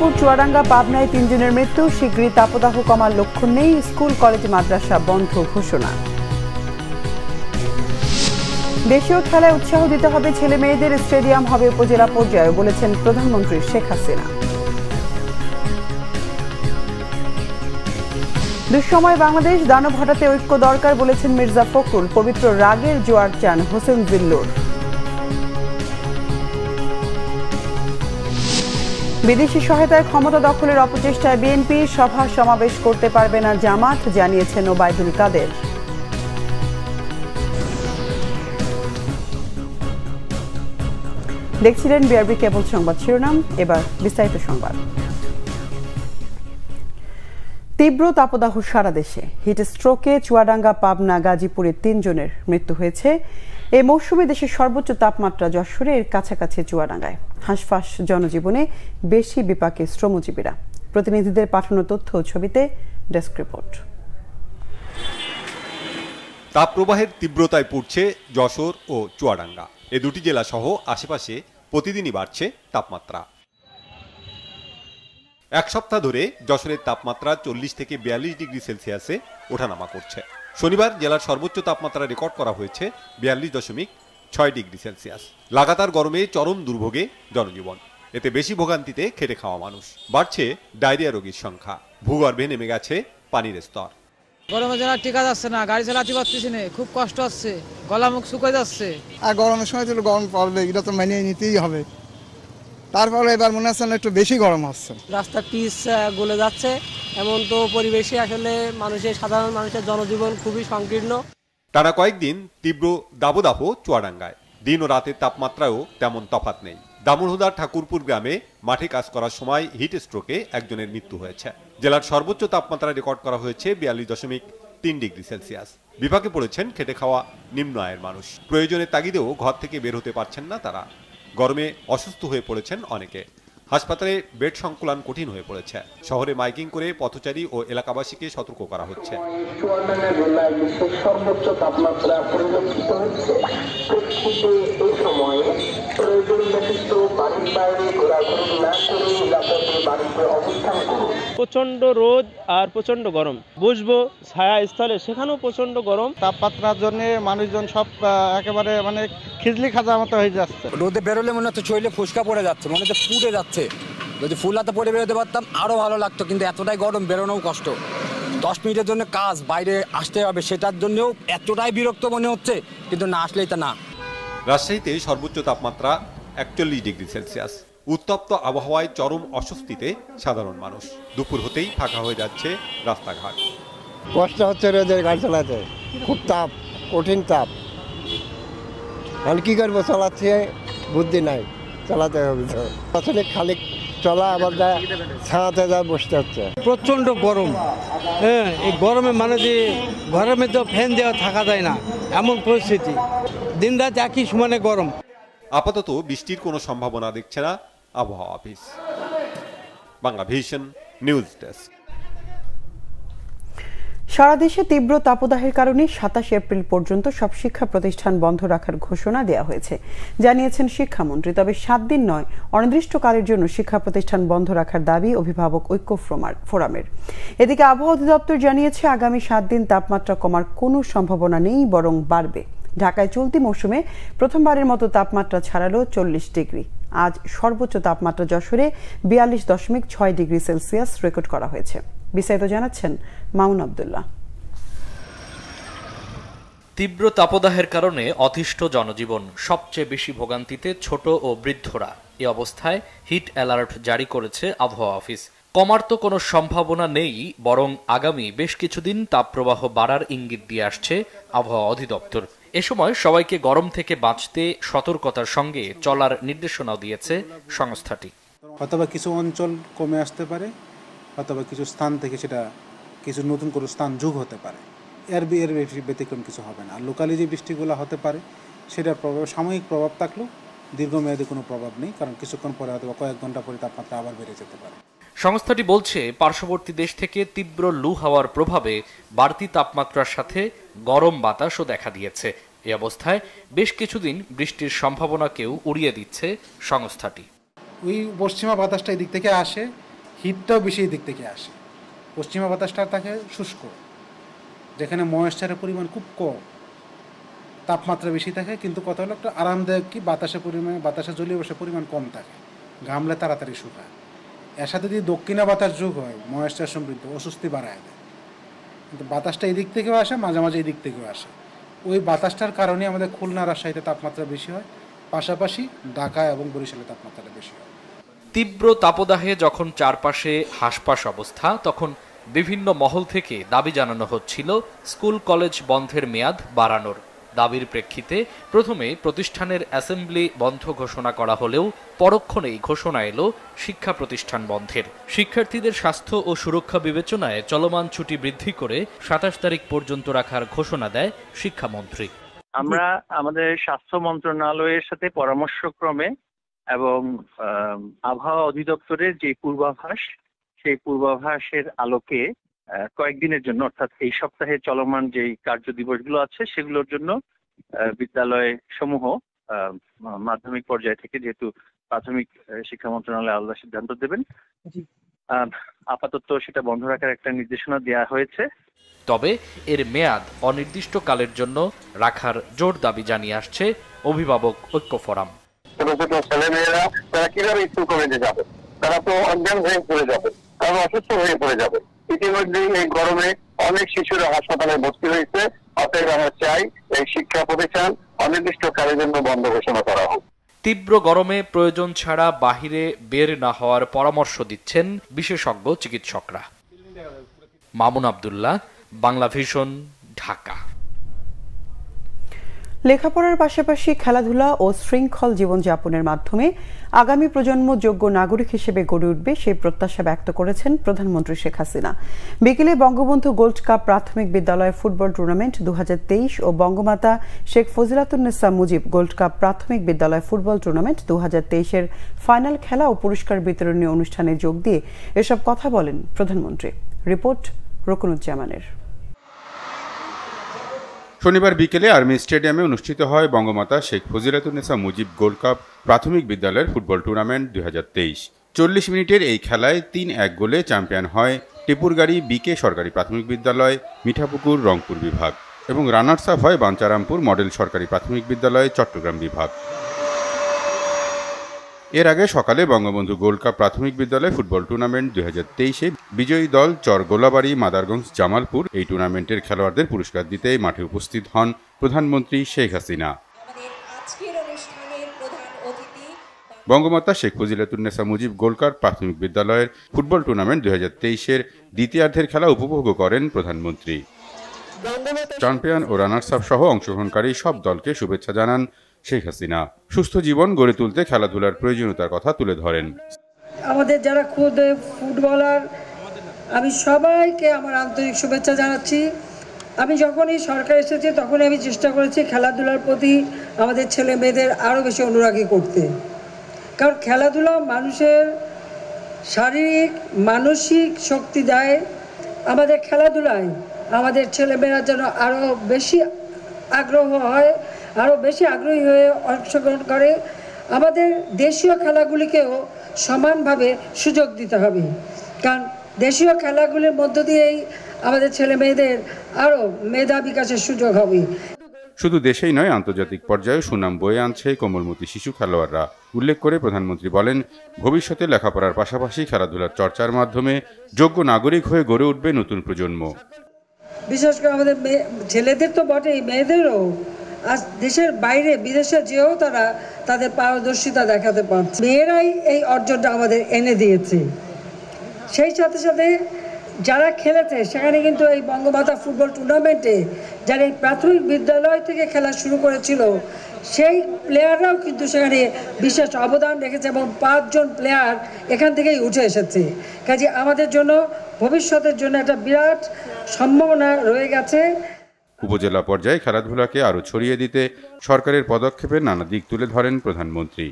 দিনাজপুর, চুয়াডাঙ্গা, পাবনায় ৩ জনের মৃত্যু। শীঘ্রই তাপদাহ কমার লক্ষণ নেই। স্কুল, কলেজ, মাদ্রাসা বন্ধ ঘোষণা। দেশীয় খেলায় উৎসাহ দিতে হবে ছেলে মেয়েদের। স্টেডিয়াম হবে উপজেলা পর্যায়ে, বলেছেন প্রধানমন্ত্রী শেখ হাসিনা। দুঃসময় বাংলাদেশ, দানব হটাতে ঐক্য দরকার, বলেছেন মির্জা ফখরুল। পবিত্র রাগের জোয়ার চান হোসেন জিল্লুর। বিদেশি সহায়তায় ক্ষমতা দখলের অপচেষ্টায় বিএনপি। সভা সমাবেশ করতে পারবে না জামাত, জানিয়েছেন ওবায়দুল কাদের। দেখছিলেন বিআরবি কেবল সংবাদ শিরোনাম, এবার বিস্তারিত সংবাদ। তীব্র তাপদাহ সারা দেশে। হিট স্ট্রোকে চুয়াডাঙ্গা, পাবনা, গাজীপুরে ৩ জনের মৃত্যু হয়েছে। এই মৌসুমে দেশের সর্বোচ্চ তাপমাত্রা যশোরে, এর কাছাকাছি চুয়াডাঙ্গায়। হাঁসফাঁস জনজীবনে বেশি বিপাকে শ্রমজীবীরা। প্রতিনিধিদের পাঠানো তথ্য ও ছবিতে ডেস্ক রিপোর্ট। তাপপ্রবাহের তীব্রতায় পড়ছে যশোর ও চুয়াডাঙ্গা। এ দুটি জেলা সহ আশেপাশে প্রতিদিনই বাড়ছে তাপমাত্রা। এক সপ্তাহ ধরে যশোরের তাপমাত্রা 40 থেকে 42 ডিগ্রি সেলসিয়াসে ওঠানামা করছে। শনিবার জেলার সর্বোচ্চ তাপমাত্রা রেকর্ড করা হয়েছে 42.6 ডিগ্রি সেলসিয়াস। লাগাতার গরমে চরম দুর্ভোগে জনজীবন। এতে বেশি ভোগান্তিতে খেটে খাওয়া মানুষ। বাড়ছে ডায়রিয়া রোগীর সংখ্যা। ভূগর্ভে নেমে গেছে পানির স্তর। গরমের জন্য টিকা যাচ্ছে না, গাড়ি চালাতে পারতেছি না, খুব কষ্ট হচ্ছে, গলা মুখ শুকিয়ে যাচ্ছে। আর গরমের সময় তো গরম পড়বে, এটা তো মানিয়ে নিতেই হবে। তারপরে এবার মনে হচ্ছে একটু বেশি গরম হচ্ছে। রাস্তার পিচ গলে যাচ্ছে, এমন তো পরিবেশে আসলে সাধারণ মানুষের জনজীবন খুবই সংকীর্ণ। টানা কয়েকদিন তীব্র দাবদাহ চুয়াডাঙ্গায়। দিন ও রাতের তাপমাত্রায়ও তেমন তফাৎ নেই। দামোহদার ঠাকুরপুর গ্রামে মাঠে কাজ করার সময় হিট স্ট্রোকে একজনের মৃত্যু হয়েছে। জেলার সর্বোচ্চ তাপমাত্রা রেকর্ড করা হয়েছে 42.3 ডিগ্রি সেলসিয়াস। বিপাকে পড়েছেন খেটে খাওয়া নিম্ন আয়ের মানুষ। প্রয়োজনের তাগিদেও ঘর থেকে বের হতে পারছেন না তারা। গরমে অসুস্থ হয়ে পড়েছেন অনেকে। হাসপাতালে বেড সংকুলান কঠিন হয়ে পড়েছে। শহরে মাইকিং করে পথচারী ও এলাকাবাসীকে সতর্ক করা হচ্ছে। চুয়াডাঙ্গা জেলায় বিশ্বের সর্বোচ্চ তাপমাত্রা পরিলক্ষিত হচ্ছে। এই সময়ে প্রয়োজন ব্যতীত বাড়ির বাইরে ঘোরাঘুরি না করে নিরাপদে বাড়িতে অবস্থান করুন। প্রচন্ড রোদ আর প্রচন্ড গরম। বসবো ছায়া স্থলে, সেখানেও প্রচন্ড গরম। তাপমাত্রার জন্য মানুষজন সব একেবারে খিজলি খাজা মতো হয়ে যাচ্ছে। রোদে বেরোলে মনে হচ্ছে শরীরে ফুসকা পড়ে যাচ্ছে, মনে হচ্ছে ফুটে যাচ্ছে। যদি ফুল হাতে পরে বেরোতে পারতাম আরো ভালো লাগতো, কিন্তু এতটাই গরম, বেরোনোও কষ্ট। 10 মিনিটের জন্য কাজ বাইরে আসতে হবে, সেটার জন্যও এতটাই বিরক্ত মনে হচ্ছে, কিন্তু না আসলেই তা না। রাজশাহীতে সর্বোচ্চ তাপমাত্রা 41 ডিগ্রি সেলসিয়াস। উত্তপ্ত আবহাওয়ায় চরম অস্বস্তিতে সাধারণ মানুষ। দুপুর হতেই ফাঁকা হয়ে যাচ্ছে রাস্তাঘাট। কষ্ট হচ্ছে রোদের গাড়ি চালাতে, খুব তাপ, কঠিন তাপ। আমি কি করবো, চালাচ্ছে বুদ্ধি নাই, চালাতে হবে তো। আসলে খালি চলা, আবার যা ছায়াতে যা বসতে হচ্ছে। প্রচন্ড গরম। এই গরমে যে ঘরের মধ্যে ফ্যান দেওয়া থাকা যায় না, এমন পরিস্থিতি। দিন রাত একই সমানে গরম। আপাতত বৃষ্টির কোনো সম্ভাবনা দেখছে না আবহাওয়া office. Bangla vision news desk. সারা দেশে তীব্র তাপদাহের কারণে 27 এপ্রিল পর্যন্ত সব শিক্ষা প্রতিষ্ঠান বন্ধ রাখার ঘোষণা দেওয়া হয়েছে, জানিয়েছেন শিক্ষামন্ত্রী। তবে 7 দিন নয়, অনির্দিষ্টকালের জন্য শিক্ষা প্রতিষ্ঠান বন্ধ রাখার দাবি অভিভাবক ঐক্য ফোরামের। এদিকে আবহাওয়া অধিদপ্তর জানিয়েছে, আগামী 7 দিন তাপমাত্রা কমার কোনো সম্ভাবনা নেই, বরং বাড়বে। ঢাকায় চলতি মৌসুমে প্রথমবারের মতো তাপমাত্রা ছাড়ালো 40 ডিগ্রি। আজ সর্বোচ্চ তাপমাত্রা যশোরে 42.6 ডিগ্রি সেলসিয়াস রেকর্ড করা হয়েছে। বিস্তারিত জানাচ্ছেন মাউন আব্দুল্লাহ। তীব্র তাপদাহের কারণে অতিষ্ঠ জনজীবন। সবচেয়ে বেশি ভোগান্তিতে ছোট ও বৃদ্ধরা। এই অবস্থায় হিট অ্যালার্ট জারি করেছে আবহাওয়া অফিস। কমার তো কোনো সম্ভাবনা নেই, বরং আগামী বেশ কিছুদিন তাপপ্রবাহ বাড়ার ইঙ্গিত দিয়ে আসছে আবহাওয়া অধিদপ্তর। এ সময় সবাইকে গরম থেকে বাঁচতে সতর্কতার সঙ্গে চলার নির্দেশনাও দিয়েছে সংস্থাটি। অথবা কিছু অঞ্চল কমে আসতে পারে, অথবা কিছু স্থান থেকে সেটা কিছু নতুন কোনো স্থান যোগ হতে পারে। এর ব্যতিক্রম কিছু হবে না। আর লোকালি যে বৃষ্টিগুলো হতে পারে সেটার প্রভাব, সাময়িক প্রভাব থাকলেও দীর্ঘমেয়াদী কোনো প্রভাব নেই, কারণ কিছুক্ষণ পরে হয়তো কয়েক ঘন্টা পরে তাপমাত্রা আবার বেড়ে যেতে পারে। সংস্থাটি বলছে, পার্শ্ববর্তী দেশ থেকে তীব্র লু হাওয়ার প্রভাবে বাড়তি তাপমাত্রার সাথে গরম বাতাসও দেখা দিয়েছে। এই অবস্থায় বেশ কিছুদিন বৃষ্টির সম্ভাবনাকেও উড়িয়ে দিচ্ছে সংস্থাটি। ওই পশ্চিমা বাতাসটা এদিক থেকে আসে, হিটটাও বেশি এই দিক থেকে আসে। পশ্চিমা বাতাসটা থাকে শুষ্ক, যেখানে ময়েশ্চারের পরিমাণ খুব কম, তাপমাত্রা বেশি থাকে, কিন্তু কথা হলো একটা আরামদায়ক কি বাতাসে জলীয় বাষ্পের পরিমাণ কম থাকে, ঘামলে তাড়াতাড়ি শুকায়। এর সাথে যদি দক্ষিণা বাতাস যোগ হয় ময়েশ্চার সমৃদ্ধ, অস্বস্তি বাড়ায় দেয়। কিন্তু বাতাসটা এই দিক থেকেও আসে, মাঝে মাঝে এই দিক থেকেও আসে। ওই বাতাসটার কারণে আমাদের খুলনা রাজশাহীতে তাপমাত্রা বেশি হয়, পাশাপাশি ঢাকা এবং বরিশালে তাপমাত্রাটা বেশি হয়। তীব্র তাপদাহে যখন চারপাশে হাসপাস অবস্থা, তখন বিভিন্ন মহল থেকে দাবি জানানো হচ্ছিল স্কুল কলেজ বন্ধের মেয়াদ বাড়ানোর। দাবির প্রেক্ষিতে প্রথমে প্রতিষ্ঠানের অ্যাসেম্বলি বন্ধ ঘোষণা করা হলেও পরক্ষণেই ঘোষণা এলো শিক্ষা প্রতিষ্ঠান বন্ধের। শিক্ষার্থীদের স্বাস্থ্য ও সুরক্ষা বিবেচনায় চলমান ছুটি বৃদ্ধি করে ২৭ তারিখ পর্যন্ত রাখার ঘোষণা দেয় শিক্ষামন্ত্রী। আমরা আমাদের স্বাস্থ্য মন্ত্রণালয়ের সাথে পরামর্শক্রমে এবং আবহাওয়া অধিদপ্তরের যে পূর্বাভাস, সেই পূর্বাভাসের আলোকে কয়েকদিনের জন্য, অর্থাৎ এই সপ্তাহে চলমান যে কার্য দিবসগুলো আছে সেগুলোর জন্য বিদ্যালয় সমূহ মাধ্যমিক পর্যায় থেকে, যেহেতু প্রাথমিক শিক্ষা মন্ত্রণালয় আলাদা সিদ্ধান্ত দেবেন, আপাতত সেটা বন্ধ রাখার একটা নির্দেশনা দেওয়া হয়েছে। তবে এর মেয়াদ অনির্দিষ্টকালের জন্য রাখার জোর দাবি জানিয়ে আসছে অভিভাবক ঐক্য ফোরাম। ছোট ছোট ছেলেমেয়েরা তারা কিভাবে স্কুল কলেজে যাবে? তারা তো অজ্ঞান হয়ে পড়ে যাবে, তারা অসুস্থ হয়ে পড়ে যাবে। ইতিমধ্যেই এই গরমে অনেক শিশুরা হাসপাতালে ভর্তি হয়েছে। অতএব আমরা চাই এই শিক্ষা প্রতিষ্ঠান অনির্দিষ্টকালের জন্য বন্ধ ঘোষণা করা হোক। তীব্র গরমে প্রয়োজন ছাড়া বাহিরে বের না হওয়ার পরামর্শ দিচ্ছেন বিশেষজ্ঞ চিকিৎসকরা। মামুন আব্দুল্লাহ, বাংলা ভিশন, ঢাকা। লেখাপড়ার পাশাপাশি খেলাধুলা ও শৃঙ্খল জীবনযাপনের মাধ্যমে আগামী প্রজন্ম যোগ্য নাগরিক হিসেবে গড়ে উঠবে, সেই প্রত্যাশা ব্যক্ত করেছেন প্রধানমন্ত্রী শেখ হাসিনা। বিকেলে বঙ্গবন্ধু গোল্ড কাপ প্রাথমিক বিদ্যালয় ফুটবল টুর্নামেন্ট 2023 ও বঙ্গমাতা শেখ ফজিলাতুন্নেসা মুজিব গোল্ড কাপ প্রাথমিক বিদ্যালয় ফুটবল টুর্নামেন্ট 2023-এর ফাইনাল খেলা ও পুরস্কার বিতরণী অনুষ্ঠানে যোগ দিয়ে এসব কথা বলেন প্রধানমন্ত্রী। রিপোর্ট রকুনুজ্জামানের। শনিবার বিকেলে আর্মি স্টেডিয়ামে অনুষ্ঠিত হয় বঙ্গমাতা শেখ ফজিলাতুন্নেসা মুজিব গোল্ড কাপ প্রাথমিক বিদ্যালয়ের ফুটবল টুর্নামেন্ট 2023। 40 মিনিটের এই খেলায় 3-1 গোলে চ্যাম্পিয়ন হয় টিপুরগাড়ি বিকে সরকারি প্রাথমিক বিদ্যালয়, মিঠাপুকুর রংপুর বিভাগ, এবং রানার্স আপ হয় বাঞ্চারামপুর মডেল সরকারি প্রাথমিক বিদ্যালয়, চট্টগ্রাম বিভাগ। এর আগে সকালে বঙ্গবন্ধু গোল্ড কাপ প্রাথমিক বিদ্যালয় ফুটবল টুর্নামেন্ট 2023-এ বিজয়ী দল চর গোলাবাড়ি মাদারগঞ্জ জামালপুর এই টুর্নামেন্টের খেলোয়াড়দের পুরস্কার দিতে মাঠে উপস্থিত হন প্রধানমন্ত্রী শেখ হাসিনা। বঙ্গমাতা শেখ ফজিলাতুন্নেসা মুজিব গোল্ড কাপ প্রাথমিক বিদ্যালয়ের ফুটবল টুর্নামেন্ট 2023-এর দ্বিতীয়ার্ধের খেলা উপভোগ করেন প্রধানমন্ত্রী। চ্যাম্পিয়ন ও রানার্স আপ সহ অংশগ্রহণকারী সব দলকে শুভেচ্ছা জানান শেখ হাসিনা। সুস্থ জীবন গড়ে তুলতে খেলাধুলার প্রয়োজনীয়তার কথা তুলে ধরেন। আমাদের যারা খুদে ফুটবলার, আমি সবাইকে আমার আন্তরিক শুভেচ্ছা জানাচ্ছি। আমি যখনই সরকার এসেছে তখনই আমি চেষ্টা করেছি খেলাধুলার প্রতি আমাদের ছেলে মেয়েদের আরও বেশি অনুরাগী করতে, কারণ খেলাধুলা মানুষের শারীরিক মানসিক শক্তি দেয়। আমাদের খেলাধুলায় আমাদের ছেলেমেয়েরা যেন আরও বেশি আগ্রহ হয়, আরও বেশি আগ্রহী হয়ে অংশগ্রহণ করে। আমাদের দেশীয় খেলাগুলিকেও সমানভাবে সুযোগ দিতে হবে, কারণ দেশীয় খেলাগুলির মধ্য দিয়েই আমাদের ছেলে মেয়েদের আরও মেধা বিকাশের সুযোগ হবে। শুধু দেশেই নয়, আন্তর্জাতিক পর্যায়ে সুনাম বয়ে আনছে কোমলমতি শিশু খেলোয়াড়রা। উল্লেখ করে প্রধানমন্ত্রী বলেন, ভবিষ্যতে লেখাপড়ার পাশাপাশি খেলাধুলার চর্চার মাধ্যমে যোগ্য নাগরিক হয়ে গড়ে উঠবে নতুন প্রজন্ম। বিশেষ করে আমাদের ছেলেদের তো বটেই, মেয়েদেরও আজ দেশের বাইরে বিদেশে যেও তারা তাদের পারদর্শিতা দেখাতে পারছে। মেয়েরাই এই অর্জনটা আমাদের এনে দিয়েছে। সেই সাথে সাথে যারা খেলেছে সেখানে কিন্তু এই বঙ্গমাতা ফুটবল টুর্নামেন্টে যারা এই প্রাথমিক বিদ্যালয় থেকে খেলা শুরু করেছিল সেই প্লেয়াররাও কিন্তু সেখানে বিশেষ অবদান রেখেছে এবং 5 জন প্লেয়ার এখান থেকেই উঠে এসেছে। কাজে আমাদের জন্য ভবিষ্যতের জন্য একটা বিরাট সম্ভাবনা রয়ে গেছে। উপজেলা পর্যায়ে খেলাধুলাকে আরও ছড়িয়ে দিতে সরকারের পদক্ষেপের নানা দিক তুলে ধরেন প্রধানমন্ত্রী।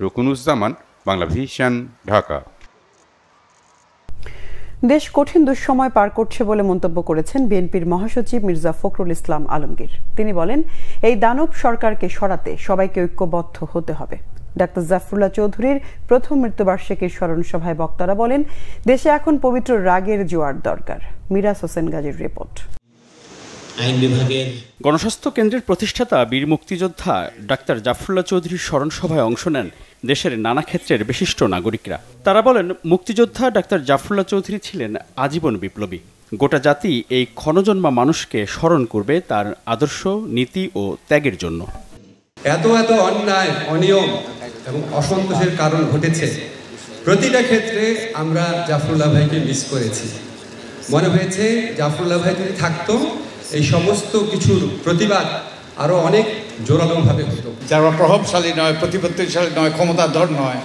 রকুনুজ্জামান, বাংলা ভিশন, ঢাকা। দেশ কঠিন দুঃসময় পার করছে বলে মন্তব্য করেছেন বিএনপির মহাসচিব মির্জা ফখরুল ইসলাম আলমগীর। তিনি বলেন, এই দানব সরকারকে সরাতে সবাইকে ঐক্যবদ্ধ হতে হবে। ডাক্তার জাফরুল্লাহ চৌধুরীর প্রথম মৃত্যুবার্ষিকীর স্মরণ সভায় বক্তারা বলেন, দেশে এখন পবিত্র রাগের জোয়ার দরকার। মিরাজ হোসেন গাজীর রিপোর্ট। গণস্বাস্থ্য কেন্দ্রের প্রতিষ্ঠাতা বীর মুক্তিযোদ্ধা ডাক্তার জাফরুল্লাহ চৌধুরীর স্মরণ সভায় অংশ নেন দেশের নানা ক্ষেত্রের বিশিষ্ট নাগরিকরা। তারা বলেন, মুক্তিযোদ্ধা ডাক্তার জাফরুল্লাহ চৌধুরী ছিলেন আজীবন বিপ্লবী। গোটা জাতি এই ক্ষণজন্মা মানুষকে স্মরণ করবে তার আদর্শ, নীতি ও ত্যাগের জন্য। এত অন্যায়, অনিয়ম এবং অসন্তোষের কারণ ঘটেছে, প্রতিটা ক্ষেত্রে আমরা জাফরুল্লাহ ভাইকে মিস করেছি। মনে হয়েছে জাফরুল্লাহ ভাই যদি থাকতো, এই সমস্ত কিছুর প্রতিবাদ আরো অনেক জোরালোভাবে হতো। যারা প্রভাবশালী নয়, প্রতিপত্তিশালী নয়, ক্ষমতাধর নয়,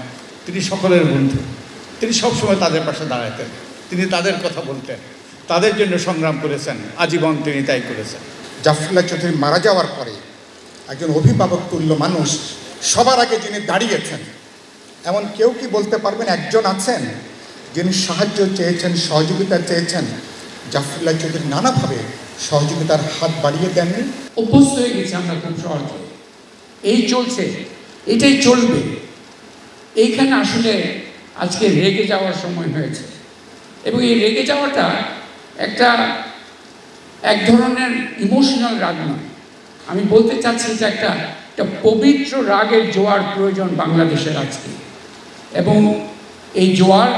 তিনি সকলের বন্ধু। তিনি সবসময় তাদের পাশে দাঁড়াতেন, তিনি তাদের কথা বলতেন, তাদের জন্য সংগ্রাম করেছেন, আজীবন তিনি তাই করেছেন। জাফরুল্লাহ চৌধুরী মারা যাওয়ার পরে একজন অভিভাবক তুল্য মানুষ সবার আগে যিনি দাঁড়িয়েছেন, এমন কেউ কি বলতে পারবেন একজন আছেন যিনি সাহায্য চেয়েছেন, সহযোগিতা চেয়েছেন? জাফরুল্লাহ চৌধুরী নানাভাবে সহযোগিতার হাত বাড়িয়ে দেননি। অভ্যস্ত হয়ে গেছি আমরা খুব সহজে, এই চলছে, এটাই চলবে। এইখানে আসলে আজকে রেগে যাওয়ার সময় হয়েছে, এবং এই রেগে যাওয়াটা এক ধরনের ইমোশনাল রাগ নয়। আমি বলতে চাচ্ছি যে একটা পবিত্র রাগের জোয়ার প্রয়োজন বাংলাদেশের আজকে, এবং এই জোয়ার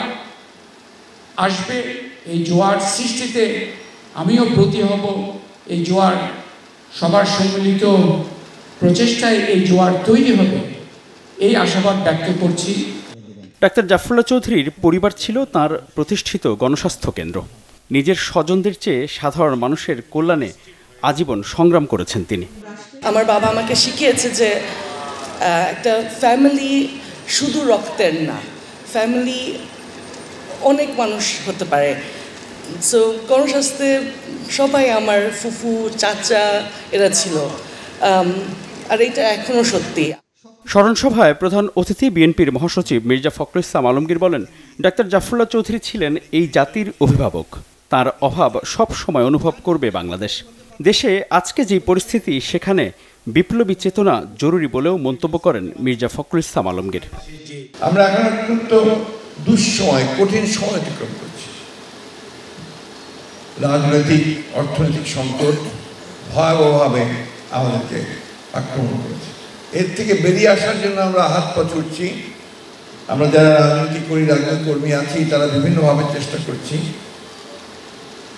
আসবে। এই জোয়ার সৃষ্টিতে আমিও ব্রতী হব। এই জোয়ার সবার সম্মিলিত প্রচেষ্টায় এই জোয়ার তৈরি হবে, এই আশাবাদ ব্যক্ত করছি। ডাক্তার জাফরুল্লাহ চৌধুরীর পরিবার ছিল তার প্রতিষ্ঠিত গণস্বাস্থ্য কেন্দ্র। নিজের স্বজনদের চেয়ে সাধারণ মানুষের কল্যাণে আজীবন সংগ্রাম করেছেন তিনি। আমার বাবা আমাকে শিখিয়েছে যে একটা ফ্যামিলি শুধু রক্তের না, ফ্যামিলি অনেক মানুষ হতে পারে। সো গণস্বাস্থ্যে সবাই আমার ফুফু, চাচা এরা ছিল, আর এটা এখনও সত্যি। স্মরণ সভায় প্রধান অতিথি বিএনপির মহাসচিব মির্জা ফখরুল ইসলাম আলমগীর বলেন, ডাক্তার জাফরুল্লাহ চৌধুরী ছিলেন এই জাতির অভিভাবক। তার অভাব সব সময় অনুভব করবে বাংলাদেশ। দেশে আজকে যে পরিস্থিতি, সেখানে বিপ্লবী চেতনা জরুরি বলেও মন্তব্য করেন মির্জা ফখরুল ইসলাম আলমগীর। আমরা এখন অত্যন্ত দুঃসময়, কঠিন সময় অতিক্রম করছি। রাজনৈতিক, অর্থনৈতিক সংকট ভয়াবহভাবে আমাদেরকে আক্রমণ করেছে। এর থেকে বেরিয়ে আসার জন্য আমরা হাত পা ছুটছি। আমরা যারা রাজনীতি করি, রাজনৈতিক কর্মী আছি, তারা বিভিন্নভাবে চেষ্টা করছি।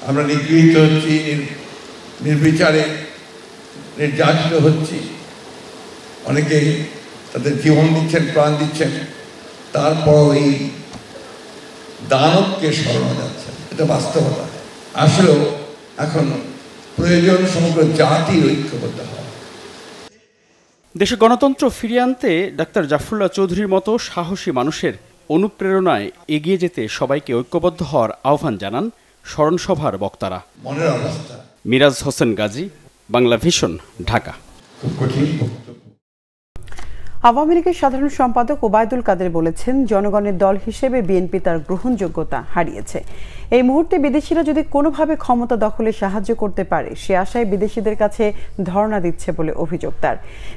আমরা নিগৃহীত হচ্ছি, নির্বিচারে নির্যাতিত হচ্ছি। অনেকে তাদের জীবন দিচ্ছেন, প্রাণ দিচ্ছেন, তারপর এই দানবকে সরানো যাচ্ছে। এটা বাস্তবতা। আসলেও এখন প্রয়োজন সমগ্র জাতির ঐক্যবদ্ধ হওয়া। দেশে গণতন্ত্র ফিরিয়ে আনতে ডাক্তার জাফরুল্লাহ চৌধুরীর মতো সাহসী মানুষের অনুপ্রেরণায় এগিয়ে যেতে সবাইকে ঐক্যবদ্ধ হওয়ার আহ্বান জানান স্মরণ সভার বক্তারা। মিরাজ হোসেন গাজী, বাংলা ভিশন, ঢাকা। আওয়ামী লীগের সাধারণ সম্পাদক ওবায়দুল কাদের বলেছেন, জনগণের দল হিসেবে বিএনপি তার গ্রহণযোগ্যতা হারিয়েছে। এই মুহূর্তে বিদেশিরা যদি কোনোভাবে ক্ষমতা দখলে সাহায্য করতে পারে, সে আশায় বিদেশিদের কাছে ধর্ণা দিচ্ছে বলে অভিযোগ তার।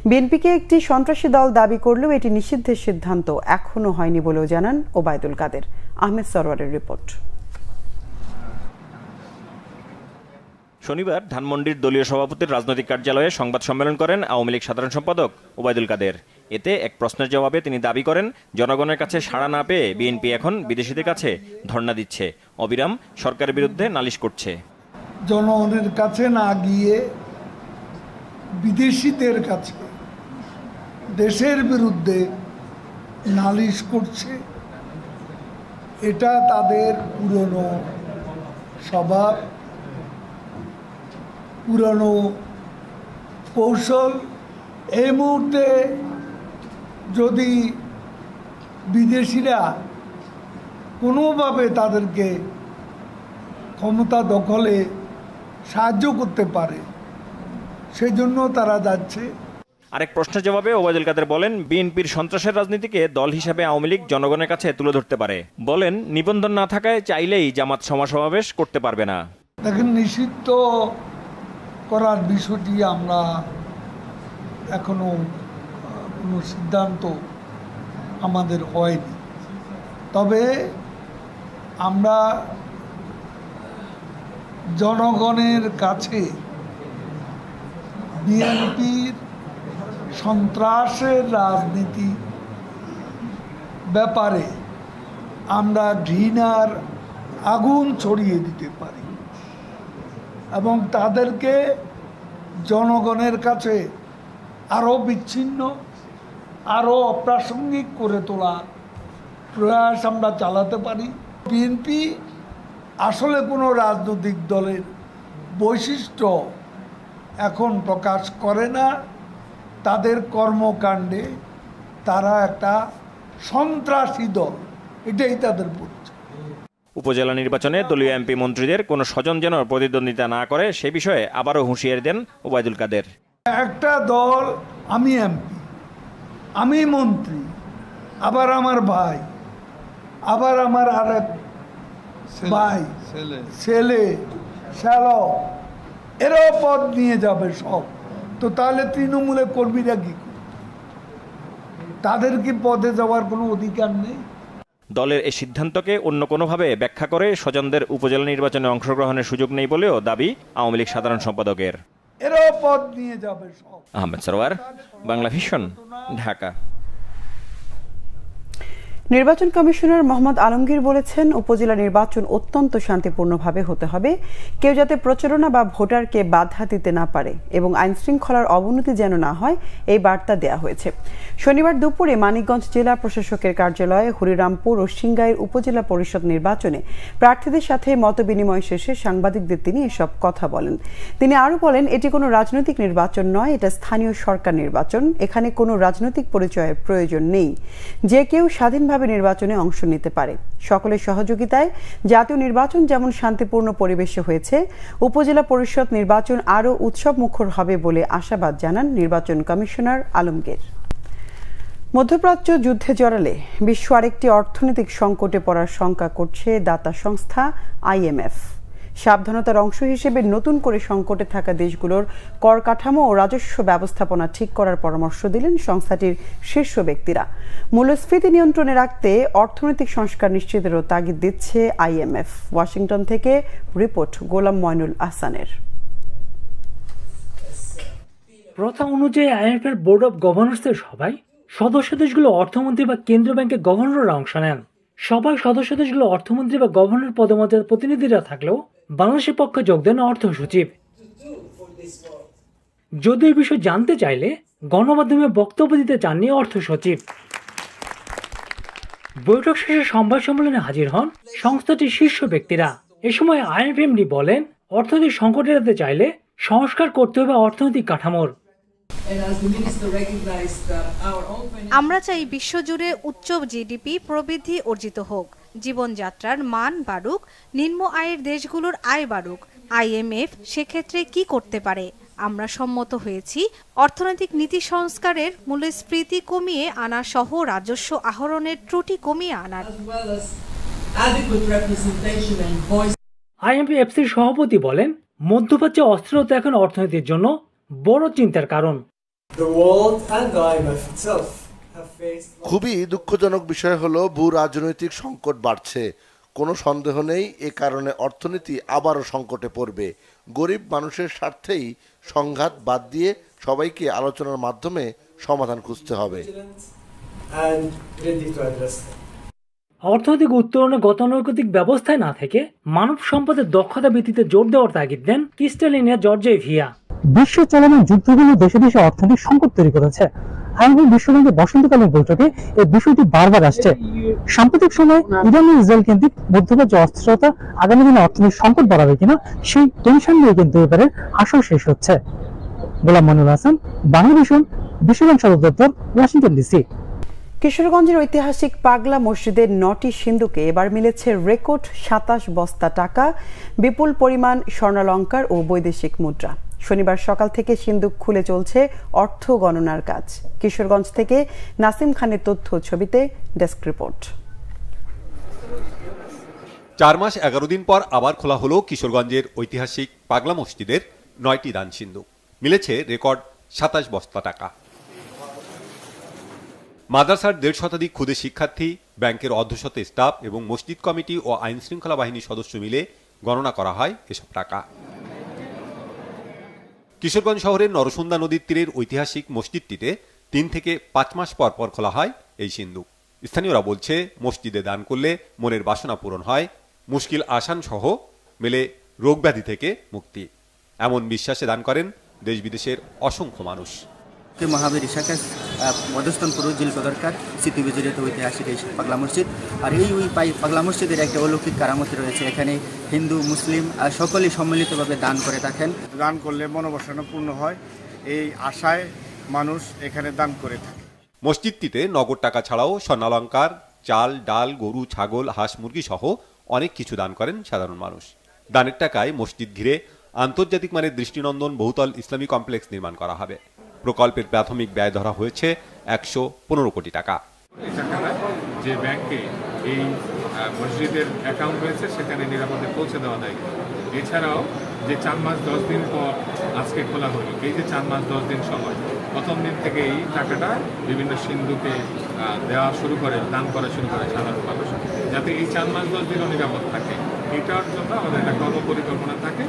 বিএনপিকে একটি সন্ত্রাসী দল দাবি করলেও এটি নিষিদ্ধের সিদ্ধান্ত এখনো হয়নি বলেও জানান ওবায়দুল কাদের। আহমেদ সরওয়ারের রিপোর্ট। শনিবার ধানমন্ডির দলীয় সভাপতির রাজনৈতিক কার্যালয়ে সংবাদ সম্মেলন করেন আওয়ামী লীগ সাধারণ সম্পাদক ওবায়দুল কাদের। এতে এক প্রশ্নের জবাবে তিনি দাবি করেন, জনগণের কাছে সাড়া না পেয়ে বিএনপি এখন বিদেশিদের কাছে ধর্ণা দিচ্ছে, অবিরাম সরকারের বিরুদ্ধে নালিশ করছে। জনগণের কাছে না গিয়ে বিদেশিদের কাছে দেশের বিরুদ্ধে নালিশ করছে, এটা তাদের পুরনো স্বভাব, পুরনো কৌশল। এই মুহূর্তে যদি বিদেশিরা কোনোভাবে তাদেরকে ক্ষমতা দখলে সাহায্য করতে পারে, সেজন্য তারা যাচ্ছে। আরেক প্রশ্নের জবাবে ওবায়দুল কাদের বলেন, বিএনপির সন্ত্রাসের রাজনীতিকে দল হিসেবে আওয়ামী লীগ জনগণের কাছে তুলে ধরতে পারে। বলেন, নিবন্ধন না থাকায় চাইলেই জামাত সমাবেশ করতে পারবে না। দেখেন, নিষিদ্ধ করার বিষয়টি আমরা এখনো কোনো সিদ্ধান্ত আমাদের হয়নি। তবে আমরা জনগণের কাছে বিএনপির সন্ত্রাসের রাজনীতি ব্যাপারে আমরা ঘৃণার আগুন ছড়িয়ে দিতে পারি এবং তাদেরকে জনগণের কাছে আরও বিচ্ছিন্ন, আরও অপ্রাসঙ্গিক করে তোলার প্রয়াস আমরা চালাতে পারি। বিএনপি আসলে কোনো রাজনৈতিক দলের বৈশিষ্ট্য এখন প্রকাশ করে না। তাদের কর্মকাণ্ডে তারা একটা সন্ত্রাসী দল, এটাই তাদের পরিচয়। উপজেলা নির্বাচনে দলীয় এমপি মন্ত্রীদের কোনো স্বজন যেন প্রতিদ্বন্দ্বিতা না করে সে বিষয়ে আবারও হুঁশিয়ারি দেন ওবায়দুল কাদের। একটা দল, আমি এমপি, আমি মন্ত্রী, আবার আমার ভাই, আবার আমার আরেক ভাই, ছেলে, শ্যালক, এরাও পদ নিয়ে যাবে সব। তো তাহলে তৃণমূলের কর্মীরা কি, তাদের কি পদে যাওয়ার কোনো অধিকার নেই? দলের এই সিদ্ধান্তকে অন্য কোনোভাবে ব্যাখ্যা করে স্বজনদের উপজেলা নির্বাচনে অংশগ্রহণের সুযোগ নেই বলেও দাবি আওয়ামী লীগ সাধারণ সম্পাদকের। এরাও পদ নিয়ে যাবে সব। আহমেদ সরওয়ার, বাংলা ভিশন, ঢাকা। নির্বাচন কমিশনার মোহাম্মদ আলমগীর বলেছেন, উপজেলা নির্বাচন অত্যন্ত শান্তিপূর্ণভাবে হতে হবে, কেউ যাতে প্রচারণা বা ভোটারকে বাধা দিতে না পারে এবং আইন শৃঙ্খলার অবনতি যেন না হয় এই বার্তা দেওয়া হয়েছে। শনিবার দুপুরে মানিকগঞ্জ জেলা প্রশাসকের কার্যালয়ে হরিরামপুর ও সিংগাইর উপজেলা পরিষদ নির্বাচনে প্রার্থীদের সাথে মতবিনিময় শেষে সাংবাদিকদের তিনি এসব কথা বলেন। তিনি আরও বলেন, এটি কোনো রাজনৈতিক নির্বাচন নয়, এটা স্থানীয় সরকার নির্বাচন। এখানে কোনো রাজনৈতিক পরিচয়ের প্রয়োজন নেই, যে কেউ স্বাধীনভাবে নির্বাচনে অংশ নিতে পারে। সকলের সহযোগিতায় জাতীয় নির্বাচন যেমন শান্তিপূর্ণ পরিবেশে হয়েছে, উপজেলা পরিষদ নির্বাচন আরও উৎসবমুখর হবে বলে আশাবাদ জানান নির্বাচন কমিশনার আলমগীর। মধ্যপ্রাচ্য যুদ্ধে জড়ালে বিশ্ব আরেকটি অর্থনৈতিক সংকটে পড়ার শঙ্কা করছে দাতা সংস্থা IMF। সাবধানতার অংশ হিসেবে নতুন করে সংকটে থাকা দেশগুলোর কর কাঠামো ও রাজস্ব ব্যবস্থাপনা ঠিক করার পরামর্শ দিলেন সংস্থাটির শীর্ষ ব্যক্তিরা। মূল্যস্ফীতি নিয়ন্ত্রণে রাখতে অর্থনৈতিক সংস্কার নিশ্চিতেরও তাগিদ দিচ্ছে IMF। ওয়াশিংটন থেকে রিপোর্ট গোলাম ময়নুল আহসানের। প্রথা অনুযায়ী IMF এর বোর্ড অব গভর্নর্সের সভায় সদস্য দেশগুলো অর্থমন্ত্রী বা কেন্দ্রীয় ব্যাংকের গভর্নররা অংশ নেন। সবাই সদস্য দেশগুলো অর্থমন্ত্রী বা গভর্নর পদমর্যাদার প্রতিনিধিরা থাকলেও বাংলাদেশের পক্ষে যোগ দেন অর্থ সচিব। যদিও এই বিষয়ে জানতে চাইলে গণমাধ্যমে বক্তব্য দিতে চাননি অর্থ সচিব। বৈঠক শেষে সংবাদ সম্মেলনে হাজির হন সংস্থাটির শীর্ষ ব্যক্তিরা। এ সময় IMF MD বলেন, অর্থনৈতিক সংকট এড়াতে চাইলে সংস্কার করতে হবে অর্থনৈতিক কাঠামোর। আমরা চাই বিশ্বজুড়ে উচ্চ জিডিপি প্রবৃদ্ধি অর্জিত হোক, জীবনযাত্রার মান বাড়ুক, নিম্ন আয়ের দেশগুলোর আয় বাড়ুক। IMF সেক্ষেত্রে কি করতে পারে? আমরা সম্মত হয়েছি অর্থনৈতিক নীতি সংস্কারের, মূল্যস্ফীতি কমিয়ে আনা সহ রাজস্ব আহরণের ত্রুটি কমিয়ে আনার। IMF-এর সভাপতি বলেন, মধ্যপ্রাচ্যে অস্থিরতা এখন অর্থনীতির জন্য বড় চিন্তার কারণ। খুবই দুঃখজনক বিষয় হলো ভূ রাজনৈতিক সংকট বাড়ছে। কোনো সন্দেহ নেই এ কারণে অর্থনীতি আবারও সংকটে পড়বে। গরিব মানুষের স্বার্থেই সংঘাত বাদ দিয়ে সবাইকে আলোচনার মাধ্যমে সমাধান খুঁজতে হবে। অর্থনৈতিক উত্তরণে গতানুগতিক ব্যবস্থায় না থেকে মানব সম্পদের দক্ষতা ভিত্তিতে জোর দেওয়ার তাগিদ দেন ক্রিস্টালিনা জর্জিয়েভিয়া। বিশ্ব চলমান যুদ্ধগুলো দেশে দেশে অর্থনৈতিক সংকট তৈরি করেছে। আইএমএফ বিশ্বব্যাংকের বসন্তকালীন বৈঠকে এই বিষয়টি বারবার আসছে। সাম্প্রতিক সময়ে ইরান ও ইসরায়েল কেন্দ্রিক মধ্যপ্রাচ্য অস্থিরতা আগামী দিনে অর্থনৈতিক সংকট বাড়াবে কিনা সেই টেনশন নিয়ে কিন্তু এবারে আসর শেষ হচ্ছে। গোলাম মনিরুল হাসান, বাংলা ভিশন, বিশ্বব্যাংক সদর দপ্তর, ওয়াশিংটন ডিসি। কিশোরগঞ্জের ঐতিহাসিক পাগলা মসজিদের 9টি সিন্দুকে এবার মিলেছে রেকর্ড 27 বস্তা টাকা, বিপুল পরিমাণ স্বর্ণালংকার ও বৈদেশিক মুদ্রা। শনিবার সকাল থেকে সিন্দুক খুলে চলছে অর্থ গণনার কাজ। কিশোরগঞ্জ থেকে নাসিম খানের তথ্য ছবিতে ডেস্ক রিপোর্ট। 4 মাস 11 দিন পর আবার খোলা হলো কিশোরগঞ্জের ঐতিহাসিক পাগলা মসজিদের 9টি দান সিন্দুক। মিলেছে রেকর্ড 27 বস্তা টাকা। মাদ্রাসার 1.5 শতাধিক ক্ষুদে শিক্ষার্থী, ব্যাংকের অর্ধশত স্টাফ এবং মসজিদ কমিটি ও আইন শৃঙ্খলা বাহিনীর সদস্য মিলে গণনা করা হয় এসব টাকা। কিশোরগঞ্জ শহরের নরসুন্দা নদীর তীরের ঐতিহাসিক মসজিদটিতে 3 থেকে 5 মাস পর পর খোলা হয় এই সিন্দুক। স্থানীয়রা বলছে, মসজিদে দান করলে মনের বাসনা পূরণ হয়, মুশকিল আসান সহ মেলে রোগ ব্যাধি থেকে মুক্তি। এমন বিশ্বাসে দান করেন দেশ বিদেশের অসংখ্য মানুষ। মহাবীর ইশাকা মধুস্থানপুর জিলকদরকার স্মৃতি বিজড়িত ঐতিহাসিক এই পাগলা মসজিদ। আর এই পাগলা মসজিদের একটা অলৌকিক কারামতি রয়েছে। এখানে হিন্দু মুসলিম সকলেই সম্মিলিতভাবে দান করে থাকেন। দান করলে মনোবাসনা পূর্ণ হয়, এই আশায় মানুষ এখানে দান করে থাকে। মসজিদটিতে নগদ টাকা ছাড়াও স্বর্ণালঙ্কার, চাল, ডাল, গরু, ছাগল, হাঁস, মুরগি সহ অনেক কিছু দান করেন সাধারণ মানুষ। দানের টাকায় মসজিদ ঘিরে আন্তর্জাতিক মানের দৃষ্টিনন্দন বহুতল ইসলামী কমপ্লেক্স নির্মাণ করা হবে। প্রকল্পের প্রাথমিক ব্যয় ধরা হয়েছে 115 কোটি টাকা। যে ব্যাংকে এই মসজিদের অ্যাকাউন্ট রয়েছে সেখানে নিরাপদে পৌঁছে দেওয়া দায়িত্ব। এছাড়াও যে 4 মাস 10 দিন পর আজকে খোলা হলো, এই যে 4 মাস 10 দিন সময়, প্রথম দিন থেকে এই টাকাটা বিভিন্ন সিন্ধুকে দেওয়া শুরু করে, দান করা শুরু করে সাধারণ মানুষ, যাতে এই 4 মাস 10 দিনও নিরাপদ থাকে। এটার জন্য আমাদের একটা কর্মপরিকল্পনা থাকে।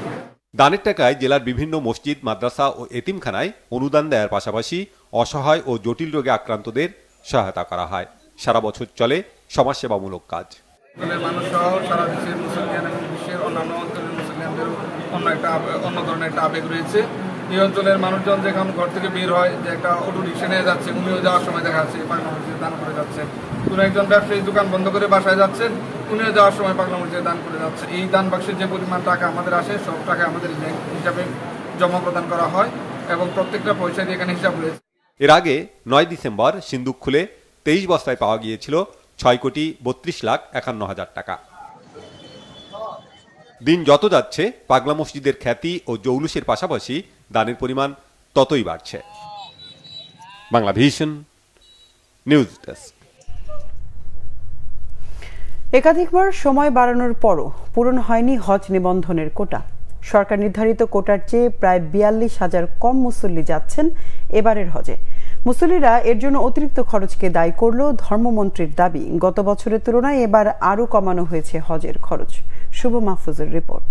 দানের টাকায় জেলার বিভিন্ন মসজিদ, মাদ্রাসা ও এতিমখানায় অনুদান দেওয়ার পাশাপাশি অসহায় ও জটিল রোগে আক্রান্তদের সহায়তা করা হয়। সারা বছর চলে সমাজসেবামূলক কাজ। মানুষ সহ সারা দেশের মুসলমান এবং বিশ্বের অন্যান্য অঞ্চলের মুসলমানদের অন্য ধরনের একটা আবেগ রয়েছে। এই অঞ্চলের মানুষজন যখন ঘর থেকে বের হয়, যে একটা অটো রিক্সা নিয়ে যাচ্ছে, উনিও যাওয়ার সময় দেখা যাচ্ছে পাগলা মসজিদে দান করে যাচ্ছেন। কোনো একজন ব্যবসায়ী দোকান বন্ধ করে বাসায় যাচ্ছেন, উনিও যাওয়ার সময় পাগলা মসজিদে দান করে যাচ্ছে। এই দান বাক্সের যে পরিমাণ টাকা আমাদের আসে, সব টাকা আমাদের ব্যাংক হিসাবে জমা প্রদান করা হয় এবং প্রত্যেকটা পয়সা দিয়ে এখানে হিসাব রয়েছে। এর আগে 9 ডিসেম্বর সিন্দুক খুলে 23 বস্তায় পাওয়া গিয়েছিল 6,32,51,000 টাকা। দিন যত যাচ্ছে পাগলা মসজিদের খ্যাতি ও জৌলুসের পাশাপাশি দানের পরিমাণ ততই বাড়ছে। Bangla vision news desk. একাধিকবার সময় বাড়ানোর পরও পূরণ হয়নি হজ নিবন্ধনের কোটা। সরকার নির্ধারিত কোটার চেয়ে প্রায় 42,000 কম মুসল্লি যাচ্ছেন এবারের হজে। মুসল্লিরা এর জন্য অতিরিক্ত খরচকে দায়ী করলেও ধর্মমন্ত্রীর দাবি, গত বছরের তুলনায় এবার আরও কমানো হয়েছে হজের খরচ। শুভ মাহফুজের রিপোর্ট।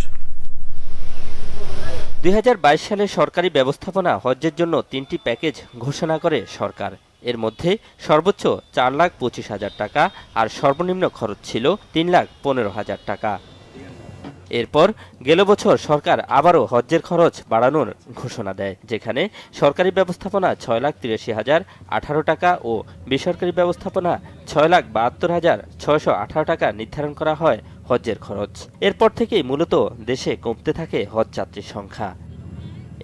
2022 সালে সরকারি ব্যবস্থাপনা হজ্জের জন্য 3টি প্যাকেজ ঘোষণা করে সরকার। এর মধ্যে সর্বোচ্চ 4,25,000 টাকা আর সর্বনিম্ন খরচ ছিল 3,15,000 টাকা। এরপর গেল বছর সরকার আবারও হজ্জের খরচ বাড়ানোর ঘোষণা দেয়, যেখানে সরকারি ব্যবস্থাপনা 6,83,018 টাকা ও বেসরকারি ব্যবস্থাপনা 6,72,618 টাকা নির্ধারণ করা হয় হজ্জের খরচ। এরপর থেকেই মূলত দেশে কমতে থাকে হজ যাত্রীর সংখ্যা।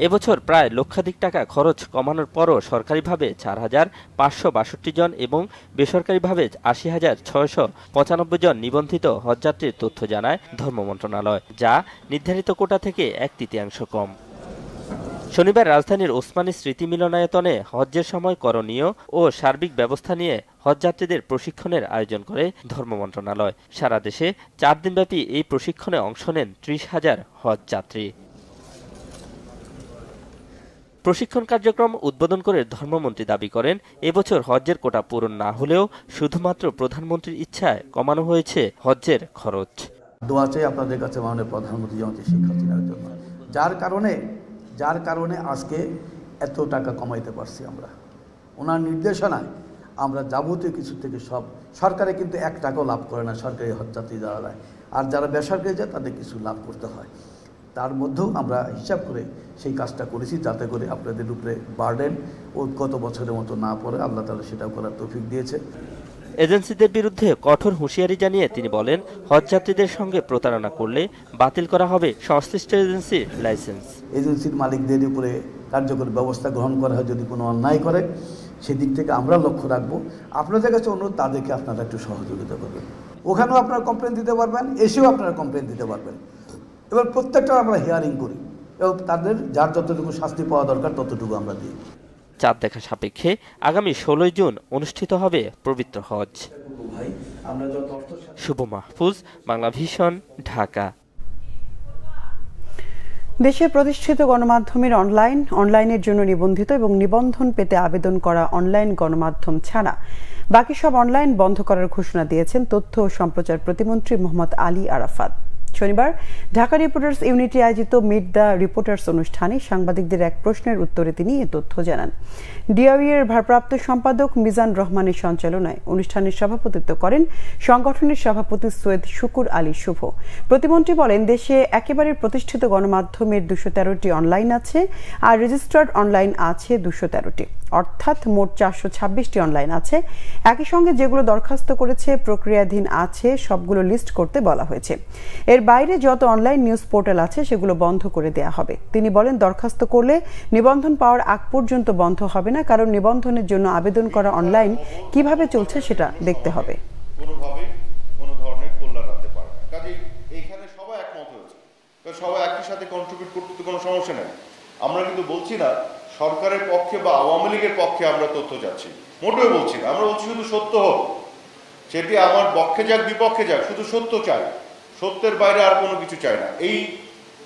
এবছর প্রায় লক্ষাধিক টাকা খরচ কমানোর পরও সরকারিভাবে 4,562 জন এবং বেসরকারিভাবে 80,695 জন নিবন্ধিত হজযাত্রীর তথ্য জানায় ধর্ম মন্ত্রণালয়, যা নির্ধারিত কোটা থেকে 1/3 কম। শনিবার রাজধানীর ওসমানী স্মৃতি মিলনায়তনে হজ্জের সময় করণীয় ও সার্বিক ব্যবস্থা নিয়ে হজযাত্রীদের প্রশিক্ষণের আয়োজন করে ধর্ম মন্ত্রণালয়। সারা দেশে 4 দিনব্যাপী এই প্রশিক্ষণে অংশ নেন 30,000 হজযাত্রী। প্রশিক্ষণ কার্যক্রম উদ্বোধন করে ধর্মমন্ত্রী দাবি করেন, এবছর হজ্জের কোটা পূরণ না হলেও শুধুমাত্র প্রধানমন্ত্রীর ইচ্ছায় কমানো হয়েছে হজ্জের খরচ। দোয়া চাই আপনাদের কাছে মাননীয় প্রধানমন্ত্রী জয়ন্তী শেখ হাসিনার জন্য, যার কারণে আজকে এত টাকা কমাইতে পারছি আমরা। ওনার নির্দেশনায় আমরা যাবতীয় কিছু থেকে সব, সরকারে কিন্তু 1 টাকাও লাভ করে না সরকারি হজযাত্রী যারা যায়, আর যারা বেসরকারি যায় তাদের কিছু লাভ করতে হয়। তার মধ্যেও আমরা হিসাব করে সেই কাজটা করেছি, যাতে করে আপনাদের উপরে বার্ডেন ও গত বছরের মতো না পড়ে। আল্লাহ তাআলা সেটাও করার তৌফিক দিয়েছে। এজেন্সিদের বিরুদ্ধে কঠোর হুঁশিয়ারি জানিয়ে তিনি বলেন, হজযাত্রীদের সঙ্গে প্রতারণা করলে বাতিল করা হবে সংশ্লিষ্ট এজেন্সির লাইসেন্স। এজেন্সির মালিকদের উপরে কার্যকর ব্যবস্থা গ্রহণ করা হয় যদি কোনো অন্যায় করে, সেদিক থেকে আমরা লক্ষ্য রাখবো। আপনাদের কাছে অনুরোধ, তাদেরকে আপনারা একটু সহযোগিতা করবেন। ওখানেও আপনারা কমপ্লেন দিতে পারবেন, এসেও আপনারা কমপ্লেন দিতে পারবেন। এবার প্রত্যেকটা আমরা হিয়ারিং করি এবং তাদের যার যতটুকু শাস্তি পাওয়া দরকার ততটুকু আমরা দিই। চাঁদ দেখা সাপেক্ষে আগামী 16 জুন অনুষ্ঠিত হবে পবিত্র হজ। শুভ মাহফুজ, বাংলা ভিশন, ঢাকা। দেশের প্রতিষ্ঠিত গণমাধ্যমের অনলাইনের জন্য নিবন্ধিত এবং নিবন্ধন পেতে আবেদন করা অনলাইন গণমাধ্যম ছাড়া বাকি সব অনলাইন বন্ধ করার ঘোষণা দিয়েছেন তথ্য ও সম্প্রচার প্রতিমন্ত্রী মোহাম্মদ আলী আরাফাত। শনিবার ঢাকা রিপোর্টার্স ইউনিটি আয়োজিত মিট দ্য রিপোর্টার্স অনুষ্ঠানে সাংবাদিকদের এক প্রশ্নের উত্তরে তিনি এ তথ্য জানান। ডিআইইউ-এর ভারপ্রাপ্ত সম্পাদক মিজান রহমানের সঞ্চালনায় অনুষ্ঠানের সভাপতিত্ব করেন সংগঠনের সভাপতি সৈয়দ শুকুর আলী শুভ। প্রতিমন্ত্রী বলেন, দেশে একেবারে প্রতিষ্ঠিত গণমাধ্যমের 213টি অনলাইন আছে আর রেজিস্টার্ড অনলাইন আছে 213টি, অর্থাৎ মোট 426টি অনলাইন আছে। একই সঙ্গে যেগুলো দরখাস্ত করেছে, প্রক্রিয়াধীন আছে, সবগুলো লিস্ট করতে বলা হয়েছে। এর বাইরে যত অনলাইন নিউজ পোর্টাল আছে সেগুলো বন্ধ করে দেয়া হবে। তিনি বলেন, দরখাস্ত করলে নিবন্ধন পাওয়ার আগ পর্যন্ত বন্ধ হবে না, কারণ নিবন্ধনের জন্য আবেদন করা অনলাইন কিভাবে চলছে সেটা দেখতে হবে। কোনো ধরনের কল্যাণ আনতে পারে না। কাজেই এইখানে সবাই একমত হয়েছে, সবাই একই সাথে কন্ট্রিবিউট করতে কোনো সমস্যা নেই। আমরা কিন্তু বলছি না সরকারের পক্ষে বা আওয়ামী লীগের পক্ষে আমরা তথ্য চাচ্ছি, মোটেও বলছি না। আমরা বলছি শুধু সত্য হোক, সেটি আমার পক্ষে যাক বিপক্ষে যাক, শুধু সত্য চাই, সত্যের বাইরে আর কোনো কিছু চাই না। এই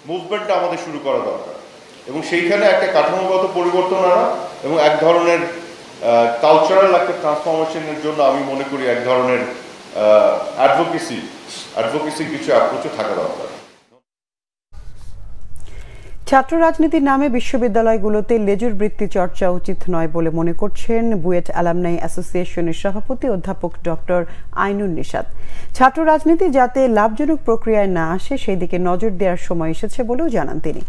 মুভমেন্টটা আমাদের শুরু করা দরকার এবং সেইখানে একটা কাঠামোগত পরিবর্তন আনা এবং এক ধরনের কালচারাল একটা ট্রান্সফরমেশনের জন্য আমি মনে করি এক ধরনের অ্যাডভোকেসি কিছু অ্যাপ্রোচও থাকা দরকার। ছাত্র রাজনীতির নামে বিশ্ববিদ্যালয়গুলোতে লেজুর বৃত্তি চর্চা উচিত নয় বলে মনে করছেন বুয়েট অ্যালামনাই অ্যাসোসিয়েশনের সভাপতি অধ্যাপক ডক্টর আইনুন নিশাত। ছাত্র রাজনীতি যাতে লাভজনক প্রক্রিয়ায় না আসে সেই দিকে নজর দেওয়ার সময় এসেছে বলেও জানান তিনি।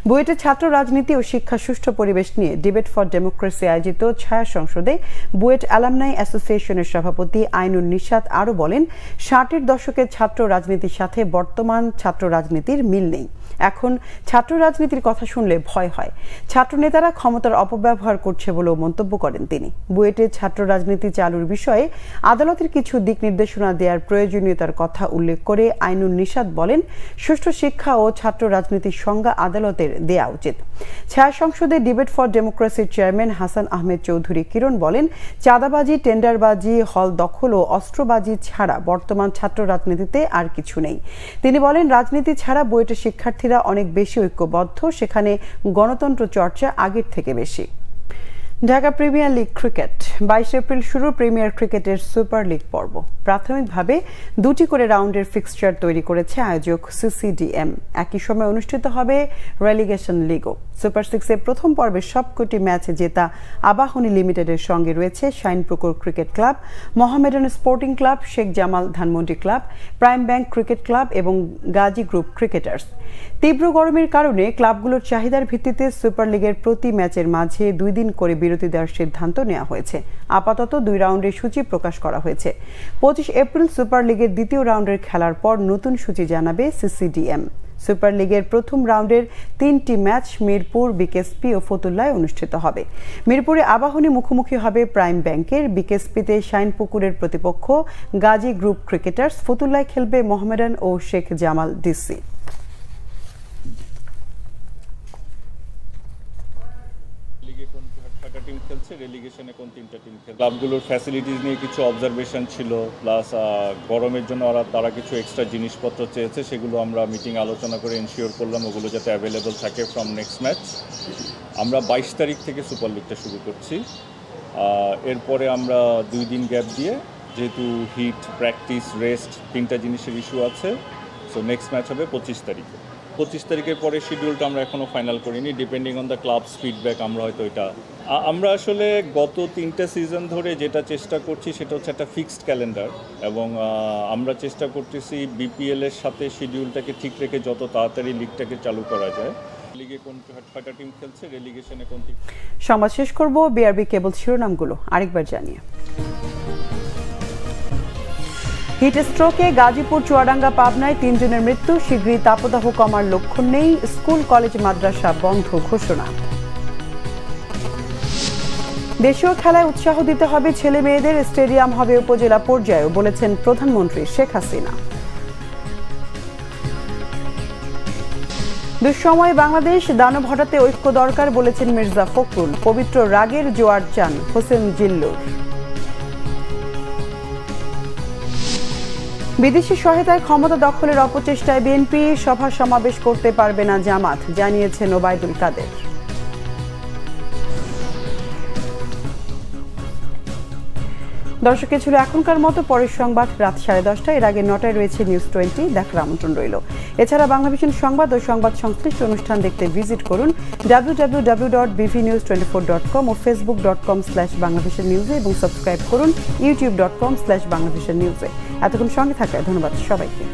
বুয়েটের ছাত্র রাজনীতি ও শিক্ষা সুষ্ঠু পরিবেশ নিয়ে ডিবেট ফর ডেমোক্রেসি আয়োজিত ছায়া সংসদে বুয়েট অ্যালামনাই অ্যাসোসিয়েশনের সভাপতি আইনুন নিশাত আরও বলেন, 60-এর দশকের ছাত্র রাজনীতির সাথে বর্তমান ছাত্র রাজনীতির মিল নেই। এখন ছাত্র রাজনীতির কথা শুনলে ভয় হয়। ছাত্র নেতারা ক্ষমতার অপব্যবহার করছে বলেও মন্তব্য করেন তিনি। বুয়েটের ছাত্র রাজনীতি চালুর বিষয়ে আদালতের কিছু দিক নির্দেশনা দেওয়ার প্রয়োজনীয়তার কথা উল্লেখ করে আইনুন নিশাত বলেন, সুষ্ঠু শিক্ষা ও ছাত্র রাজনীতির সংজ্ঞা আদালতের দেয়া উচিত। ছায়া সংসদে ডিবেট ফর ডেমোক্রেসির চেয়ারম্যান হাসান আহমেদ চৌধুরী কিরণ বলেন, চাঁদাবাজি, টেন্ডারবাজি, হল দখল ও অস্ত্রবাজি ছাড়া বর্তমান ছাত্র রাজনীতিতে আর কিছু নেই। তিনি বলেন, রাজনীতি ছাড়া বুয়েটের শিক্ষার্থীরা অনেক বেশি ঐক্যবদ্ধ, সেখানে গণতন্ত্র চর্চা আগের থেকে বেশি। Dhaka premier league cricket 22 April শুরু প্রিমিয়ার ক্রিকেটের সুপার লিগ পর্ব। প্রাথমিকভাবে 2টি করে রাউন্ডের ফিক্সচার তৈরি করেছে আয়োজক সিসিডিএম। একই সময় অনুষ্ঠিত হবে রেলিগেশন লিগও। সুপার 6-এর প্রথম পর্বের সবকটি ম্যাচে জেতা আবাহনী লিমিটেডের সঙ্গে রয়েছে Shinepukur cricket club, Mohammedan sporting club, Sheikh Jamal Dhanmondi club, prime bank cricket club এবং গাজী গ্রুপ ক্রিকেটার্স। তীব্র গরমের কারণে ক্লাবগুলোর চাহিদার ভিত্তিতে সুপার লিগের প্রতি ম্যাচের মাঝে 2 দিন করে বিরতি দেওয়ার সিদ্ধান্ত নেওয়া হয়েছে। আপাতত 2 রাউন্ডের সূচি প্রকাশ করা হয়েছে। 25 এপ্রিল সুপার লিগের দ্বিতীয় রাউন্ডের খেলার পর নতুন সূচি জানাবে সিসিডিএম। সুপার লিগের প্রথম রাউন্ডের 3টি ম্যাচ মিরপুর, বিকেএসপি ও ফতুল্লায় অনুষ্ঠিত হবে। মিরপুরে আবাহনী মুখোমুখি হবে প্রাইম ব্যাংকের, বিকেএসপিতে শাইনপুকুরের প্রতিপক্ষ গাজী গ্রুপ ক্রিকেটার্স, ফতুল্লায় খেলবে মোহামেডান ও শেখ জামাল ডিসি। টিম খেলছে, রেলিগেশনে কোন 3টা টিম খেলছে। ক্লাবগুলোর ফ্যাসিলিটিস নিয়ে কিছু অবজারভেশন ছিল, প্লাস গরমের জন্য তারা কিছু এক্সট্রা জিনিসপত্র চেয়েছে, সেগুলো আমরা মিটিং আলোচনা করে এনশিওর করলাম ওগুলো যাতে অ্যাভেলেবল থাকে ফ্রম নেক্সট ম্যাচ। আমরা 22 তারিখ থেকে সুপার লিগটা শুরু করছি। এরপরে আমরা 2 দিন গ্যাপ দিয়ে, যেহেতু হিট, প্র্যাকটিস, রেস্ট 3টা জিনিসের ইস্যু আছে, সো নেক্সট ম্যাচ হবে 25 তারিখে। 25 তারিখের পরে শিডিউলটা আমরা এখনও ফাইনাল করিনি, depending on the clubs feedback. আমরা হয়তো এটা আমরা আসলে গত 3টা সিজন ধরে যেটা চেষ্টা করছি সেটা হচ্ছে একটা ফিক্সড ক্যালেন্ডার, এবং আমরা চেষ্টা করতেছি বিপিএল এর সাথে শিডিউলটাকে ঠিক রেখে যত তাড়াতাড়ি লিগটাকে চালু করা যায়। লিগে কোন 6টা টিম খেলছে, রেলিগেশনে কোন টিম। সংবাদ শেষ করব বিআরবি কেবল শিরোনামগুলো আরেকবার জানিয়ে। হিট স্ট্রোকে গাজীপুর, চুয়াডাঙ্গা, পাবনায় 3 জনের মৃত্যু। শীঘ্রই তাপদাহ কমার লক্ষণ নেই। স্কুল, কলেজ, মাদ্রাসা বন্ধ ঘোষণা। দেশীয় খেলায় উৎসাহ দিতে হবে ছেলে মেয়েদের, স্টেডিয়াম হবে উপজেলা পর্যায়েও বলেছেন প্রধানমন্ত্রী শেখ হাসিনা। দুঃসময়ে বাংলাদেশ, দানব হটাতে ঐক্য দরকার বলেছেন মির্জা ফখরুল। পবিত্র রাগের জোয়ার চান হোসেন জিল্লুর। বিদেশি সহায়তায় ক্ষমতা দখলের অপচেষ্টায় বিএনপি সভা সমাবেশ করতে পারবে না জামাত, জানিয়েছেন ওবায়দুল কাদের। দর্শক, ছিল এখনকার মতো। পরের সংবাদ রাত 10:30। এর আগে 9টায় রয়েছে নিউজ 20, দেখার আমন্ত্রণ রইল। এছাড়া বাংলাভিশন সংবাদ ও সংবাদ সংশ্লিষ্ট অনুষ্ঠান দেখতে ভিজিট করুন www.bvnews24.com ও facebook.com/banglavishnnews এবং সাবস্ক্রাইব করুন youtube.com/banglavishnnews। এতক্ষণ সঙ্গে থাকায় ধন্যবাদ সবাইকে।